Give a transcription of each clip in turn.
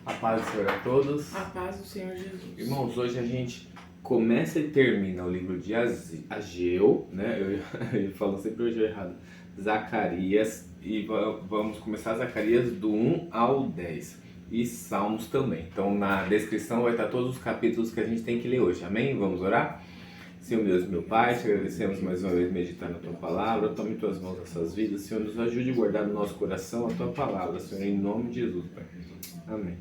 A paz do Senhor a todos. A paz do Senhor Jesus. Irmãos, hoje a gente começa e termina o livro de Ageu, né? Eu falo sempre hoje errado. Zacarias, e vamos começar Zacarias do 1 ao 10. E Salmos também. Então na descrição vai estar todos os capítulos que a gente tem que ler hoje. Amém? Vamos orar? Senhor Deus, meu Pai, te agradecemos mais uma vez meditar na Tua Palavra. Tome em Tuas mãos nossas vidas. Senhor, nos ajude a guardar no nosso coração a Tua Palavra. Senhor, em nome de Jesus, Pai. Amém.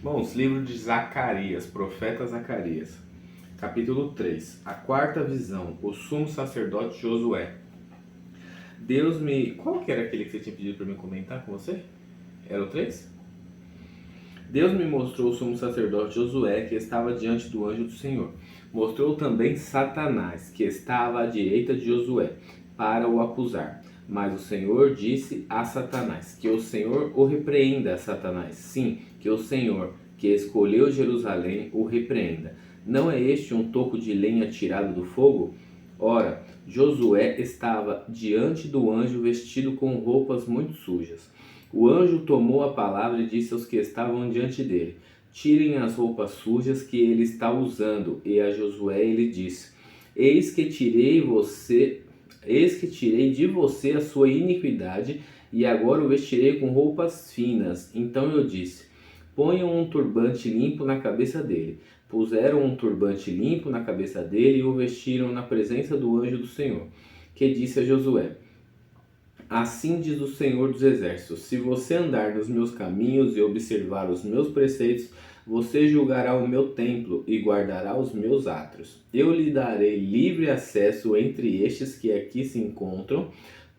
Bom, livro de Zacarias, profeta Zacarias, capítulo 3, a quarta visão, o sumo sacerdote Josué. Qual que era aquele que você tinha pedido para me comentar com você? Era o 3? Deus me mostrou o sumo sacerdote Josué, que estava diante do anjo do Senhor. Mostrou também Satanás, que estava à direita de Josué, para o acusar. Mas o Senhor disse a Satanás, que o Senhor o repreenda, Satanás. Sim, que o Senhor, que escolheu Jerusalém, o repreenda. Não é este um toco de lenha tirado do fogo? Ora, Josué estava diante do anjo vestido com roupas muito sujas. O anjo tomou a palavra e disse aos que estavam diante dele: tirem as roupas sujas que ele está usando. E a Josué ele disse: Eis que tirei de você a sua iniquidade, e agora o vestirei com roupas finas. Então eu disse: ponham um turbante limpo na cabeça dele. Puseram um turbante limpo na cabeça dele e o vestiram na presença do anjo do Senhor, que disse a Josué: assim diz o Senhor dos Exércitos: se você andar nos meus caminhos e observar os meus preceitos, você julgará o meu templo e guardará os meus átrios. Eu lhe darei livre acesso entre estes que aqui se encontram.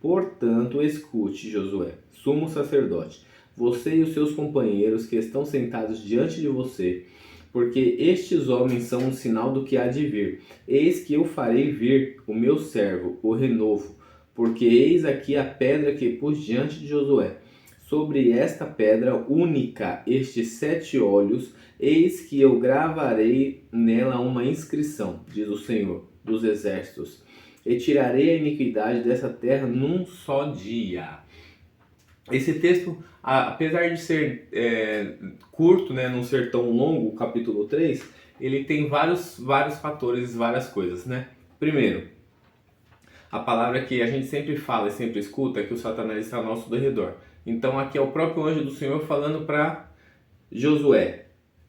Portanto, escute, Josué, sumo sacerdote, você e os seus companheiros que estão sentados diante de você, porque estes homens são um sinal do que há de vir. Eis que eu farei vir o meu servo, o renovo, porque eis aqui a pedra que pus diante de Josué. Sobre esta pedra única, estes 7 olhos, eis que eu gravarei nela uma inscrição, diz o Senhor dos Exércitos, e tirarei a iniquidade dessa terra num só dia. Esse texto, apesar de ser curto, né, não ser tão longo, o capítulo 3, ele tem vários fatores, várias coisas, né? Primeiro, a palavra que a gente sempre fala e sempre escuta é que o Satanás está ao nosso redor. Então aqui é o próprio anjo do Senhor falando para Josué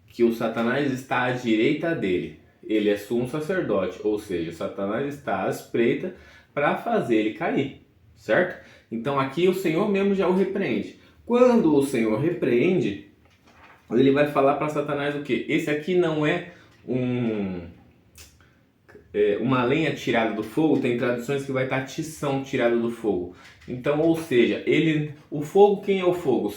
que o Satanás está à direita dele. Ele é sumo sacerdote, ou seja, o Satanás está à espreita para fazer ele cair, certo? Então aqui o Senhor mesmo já o repreende. Quando o Senhor repreende, ele vai falar para Satanás o quê? Esse aqui não é uma lenha tirada do fogo. Tem traduções que vai estar tição tirado do fogo. Então, ou seja, o fogo, quem é o fogo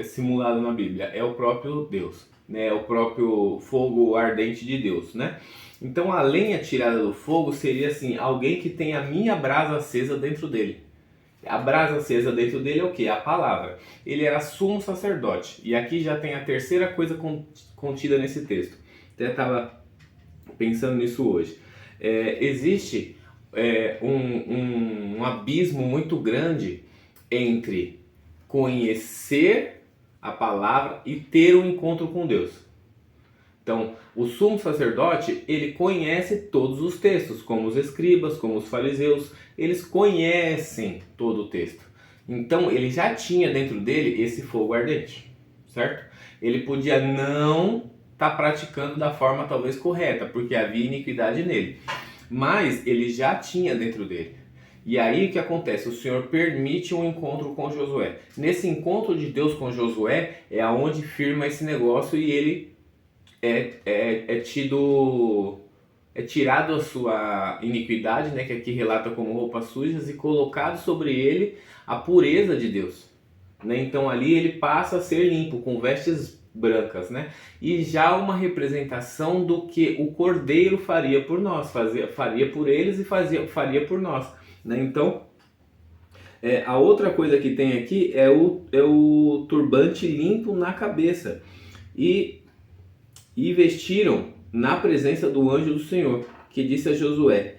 simulado na Bíblia? É o próprio Deus, né? É o próprio fogo ardente de Deus, né? Então a lenha tirada do fogo seria assim, alguém que tem a minha brasa acesa dentro dele. A brasa acesa dentro dele é o que? A palavra. Ele era sumo sacerdote. E aqui já tem a terceira coisa contida nesse texto. Até estava pensando nisso hoje. Existe um abismo muito grande entre conhecer a palavra e ter um encontro com Deus. Então, o sumo sacerdote, ele conhece todos os textos, como os escribas, como os fariseus, eles conhecem todo o texto. Então, ele já tinha dentro dele esse fogo ardente, certo? Ele podia não estar praticando da forma talvez correta, porque havia iniquidade nele. Mas ele já tinha dentro dele. E aí o que acontece? O Senhor permite um encontro com Josué. Nesse encontro de Deus com Josué é aonde firma esse negócio e ele é tirado a sua iniquidade, né, que aqui relata como roupas sujas, e colocado sobre ele a pureza de Deus, né? Então ali ele passa a ser limpo, com vestes brancas, né? E já uma representação do que o Cordeiro faria por nós, faria por eles e faria por nós, né? Então a outra coisa que tem aqui é o turbante limpo na cabeça. E vestiram na presença do anjo do Senhor, que disse a Josué: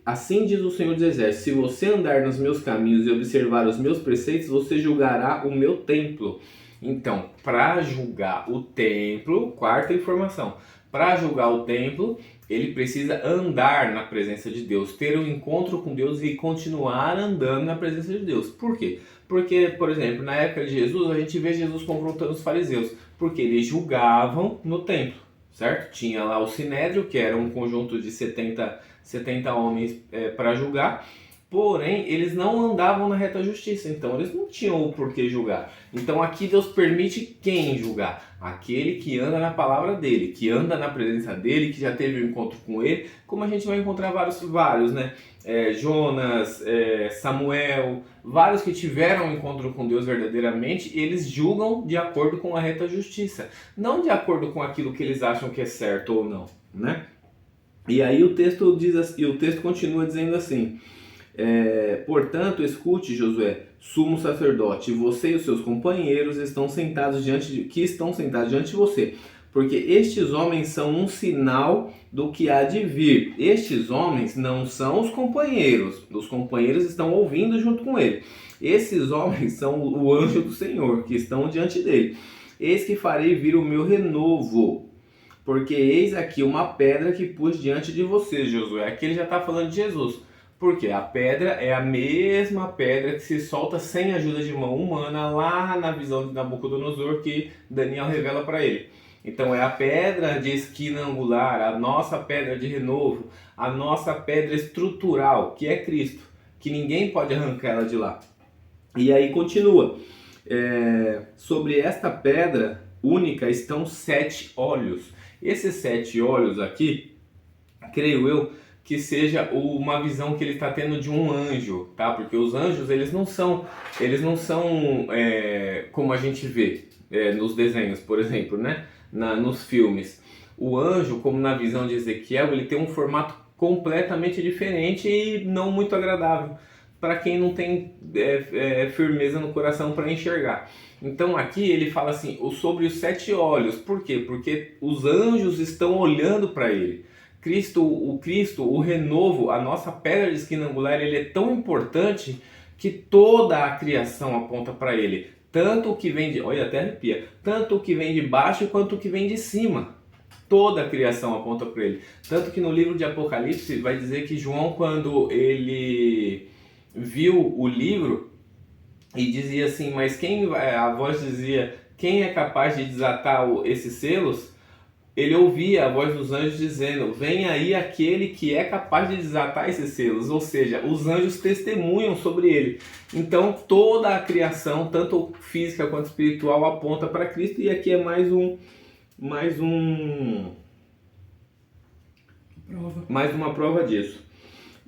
assim diz o Senhor dos Exércitos: se você andar nos meus caminhos e observar os meus preceitos, você julgará o meu templo Então, para julgar o templo, quarta informação, para julgar o templo, ele precisa andar na presença de Deus, ter um encontro com Deus e continuar andando na presença de Deus. Por quê? Porque, por exemplo, na época de Jesus, a gente vê Jesus confrontando os fariseus, porque eles julgavam no templo, certo? Tinha lá o Sinédrio, que era um conjunto de 70 homens para julgar, porém eles não andavam na reta justiça, então eles não tinham o porquê julgar. Então aqui Deus permite quem julgar? Aquele que anda na palavra dele, que anda na presença dele, que já teve um encontro com ele, como a gente vai encontrar vários, né? Jonas, Samuel, vários que tiveram um encontro com Deus verdadeiramente, eles julgam de acordo com a reta justiça, não de acordo com aquilo que eles acham que é certo ou não, né? E aí o texto diz assim, o texto continua dizendo assim: portanto, escute, Josué, sumo sacerdote, você e os seus companheiros que estão sentados diante de você, porque estes homens são um sinal do que há de vir. Estes homens não são os companheiros estão ouvindo junto com ele. Esses homens são o anjo do Senhor, que estão diante dele. Eis que farei vir o meu renovo, porque eis aqui uma pedra que pus diante de você, Josué. Aqui ele já está falando de Jesus. Porque a pedra é a mesma pedra que se solta sem ajuda de mão humana lá na visão de Nabucodonosor que Daniel revela para ele. Então é a pedra de esquina angular, a nossa pedra de renovo, a nossa pedra estrutural, que é Cristo, que ninguém pode arrancar ela de lá. E aí continua, sobre esta pedra única estão 7 olhos. Esses 7 olhos aqui, creio eu, que seja uma visão que ele está tendo de um anjo, tá? Porque os anjos, eles não são como a gente vê nos desenhos, por exemplo, né? Nos filmes. O anjo, como na visão de Ezequiel, ele tem um formato completamente diferente e não muito agradável para quem não tem firmeza no coração para enxergar. Então aqui ele fala assim, sobre os 7 olhos. Por quê? Porque os anjos estão olhando para ele. O renovo, a nossa pedra de esquina angular, ele é tão importante que toda a criação aponta para ele. Tanto o que vem de, olha, até arrepia, tanto o que vem de baixo quanto o que vem de cima. Toda a criação aponta para ele. Tanto que no livro de Apocalipse vai dizer que João, quando ele viu o livro e dizia assim, mas a voz dizia, quem é capaz de desatar esses selos? Ele ouvia a voz dos anjos dizendo, vem aí aquele que é capaz de desatar esses selos. Ou seja, os anjos testemunham sobre ele. Então toda a criação, tanto física quanto espiritual, aponta para Cristo. E aqui é mais uma prova disso.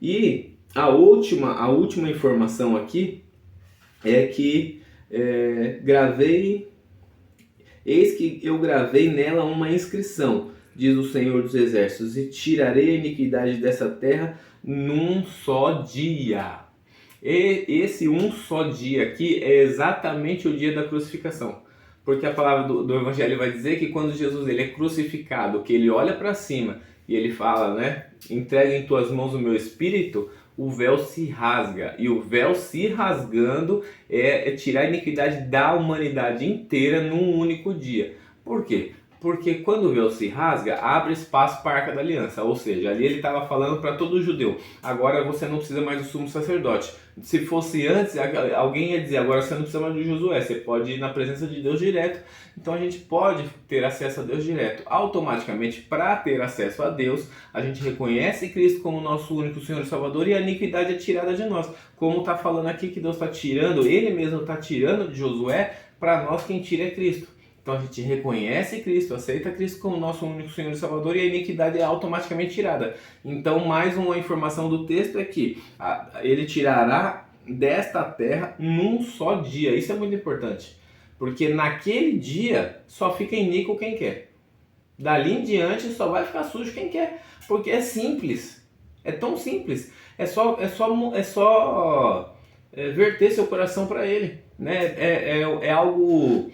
E a última informação aqui é que eis que eu gravei nela uma inscrição, diz o Senhor dos Exércitos, e tirarei a iniquidade dessa terra num só dia. E esse um só dia aqui é exatamente o dia da crucificação. Porque a palavra do Evangelho vai dizer que quando Jesus ele é crucificado, que ele olha para cima e ele fala, né? Entrega em tuas mãos o meu espírito, o véu se rasga. E o véu se rasgando é tirar a iniquidade da humanidade inteira num único dia. Por quê? Porque quando o véu se rasga, abre espaço para a Arca da Aliança. Ou seja, ali ele estava falando para todo judeu. Agora você não precisa mais do sumo sacerdote. Se fosse antes, alguém ia dizer, agora você não precisa mais do Josué. Você pode ir na presença de Deus direto. Então a gente pode ter acesso a Deus direto. Automaticamente, para ter acesso a Deus, a gente reconhece Cristo como nosso único Senhor e Salvador e a iniquidade é tirada de nós. Como está falando aqui que Deus está tirando, Ele mesmo está tirando de Josué, para nós quem tira é Cristo. Então a gente reconhece Cristo, aceita Cristo como nosso único Senhor e Salvador e a iniquidade é automaticamente tirada. Então mais uma informação do texto é que ele tirará desta terra num só dia. Isso é muito importante, porque naquele dia só fica iníquo quem quer. Dali em diante só vai ficar sujo quem quer, porque é simples, é tão simples. É só verter seu coração para Ele, né? É algo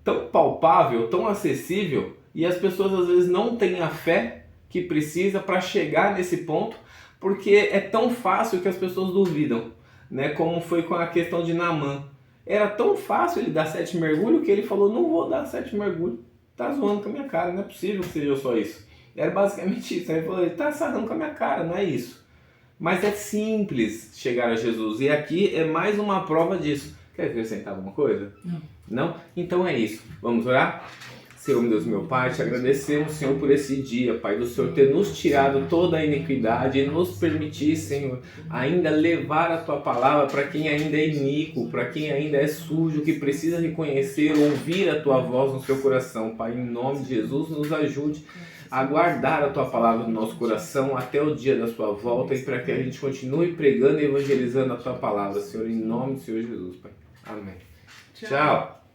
tão palpável, tão acessível, e as pessoas às vezes não têm a fé que precisa para chegar nesse ponto, porque é tão fácil que as pessoas duvidam, né? Como foi com a questão de Naamã. Era tão fácil ele dar 7 mergulhos que ele falou, não vou dar 7 mergulhos. Tá zoando com a minha cara, não é possível que seja só isso. Era basicamente isso. Ele falou, ele tá sarrando com a minha cara, não é isso. Mas é simples chegar a Jesus. E aqui é mais uma prova disso. Quer acrescentar alguma coisa? Não. Não? Então é isso. Vamos orar? Senhor, Deus meu Pai, te agradecemos, Senhor, por esse dia, Pai, do Senhor ter nos tirado toda a iniquidade e nos permitir, Senhor, ainda levar a Tua palavra para quem ainda é iníquo, para quem ainda é sujo, que precisa reconhecer, ouvir a Tua voz no seu coração. Pai, em nome de Jesus, nos ajude a guardar a Tua palavra no nosso coração até o dia da Sua volta e para que a gente continue pregando e evangelizando a Tua palavra, Senhor, em nome do Senhor Jesus, Pai. Amém. Tchau.